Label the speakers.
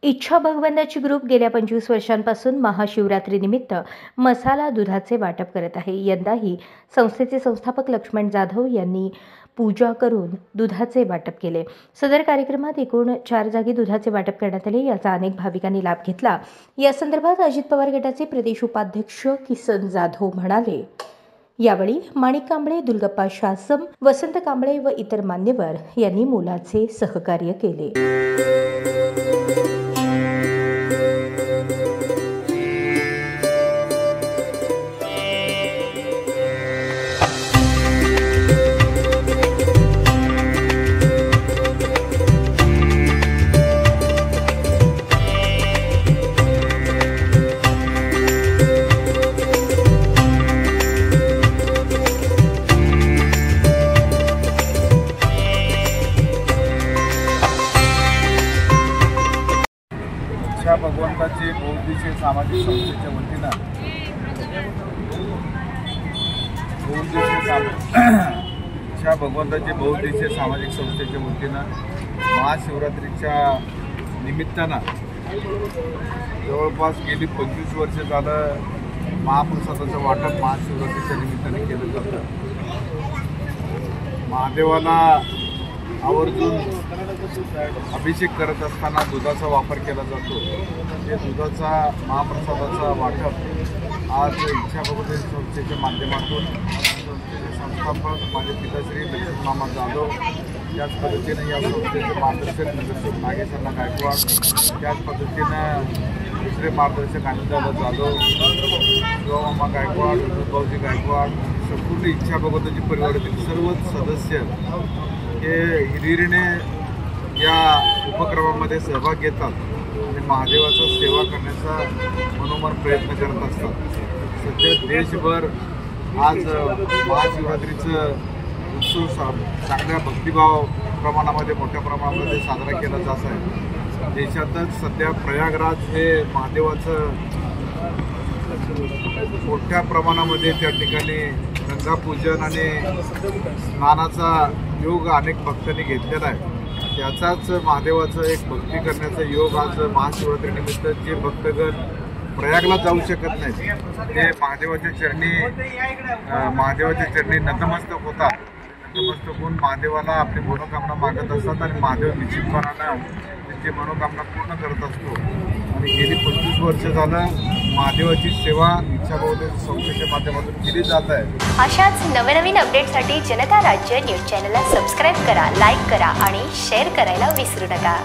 Speaker 1: इच्छा भगवंताची ग्रुप गेल्या 25 वर्षांपासून महाशिवरात्रीनिमित्त मसाला दुधाचे वाटप करत आहे। यंदाही संस्थेचे संस्थापक लक्ष्मण जाधव यांनी पूजा करून दुधाचे वाटप केले। सदर कार्यक्रमात एकूण 4 जागी दुधाचे वाटप करण्यात आले। याचा अनेक भाविकांनी लाभ घेतला। या संदर्भात अजित पवार गटाचे प्रदेश उपाध्यक्ष किसन जाधव म्हणाले, यावेळी माणिक कांबळे, दुर्गप्पा शासम, वसंत कांबळे व इतर मान्यवर यांनी मोलाचे सहकार्य केले।
Speaker 2: इच्छा भगवंताचे बहुउद्देशीय सामाजिक संस्थेच्या वतीनं इच्छा भगवंताचे बहुउद्देशीय सामाजिक संस्थेच्या वतीनं महाशिवरात्रीच्या निमित्तानं जवळपास गेली 25 वर्ष झालं महाप्रसादाचं वाटप महाशिवरात्रीच्या निमित्ताने केलं जातं। महादेवाला आवर्जून अभिषेक करत असताना दुधाचा वापर केला जातो। ते दुधाचा महाप्रसादाचा वाटप आज इच्छा भगवंताची संस्थेच्या माध्यमातून संस्थेचे संस्थापक माझे पिताश्री लक्ष्मण मामा जाधव, त्याच पद्धतीने या संस्थेचे मार्गदर्शक नगरसेवक नागेश गायकवाड, त्याच पद्धतीनं दुसरे मार्गदर्शक आनंददादा जाधव, शिवमामा गायकवाड, भाऊजी गायकवाड, संपूर्ण इच्छा भगवंताची परिवारातील सर्वच सदस्य हे हिरिरीने या उपक्रमामध्ये सहभाग घेतात आणि महादेवाचा सेवा करण्याचा मनोमन प्रयत्न करत असतात। सध्या देशभर आज महाशिवरात्रीचं उत्सव चांगल्या भक्तिभाव प्रमाणामध्ये मोठ्या प्रमाणामध्ये साजरा केला जात आहे। देशातच सध्या प्रयागराज हे महादेवाचं मोठ्या प्रमाणामध्ये त्या ठिकाणी गंगापूजन आणि स्नानाचा योग अनेक भक्तांनी घेतलेला आहे। त्याचाच महादेवाचं एक भक्ती करण्याचा योग आज महाशिवरात्रीनिमित्त जे भक्तगण प्रयागला जाऊ शकत नाहीत ते महादेवाच्या चरणी नतमस्तक होतात। नतमस्तक होऊन महादेवाला आपली मनोकामना मागत असतात आणि महादेव निश्चितपणानं त्यांची मनोकामना पूर्ण करत असतो। आणि गेली 25 वर्ष झालं महादेवाची सेवा इच्छा भगवंताची संस्थेच्या माध्यमातून केली जात आहे।
Speaker 3: अशाच नवनवीन अपडेटसाठी जनता राज्य न्यूज चॅनलला सबस्क्राईब करा, लाईक करा आणि शेअर करायला विसरू नका।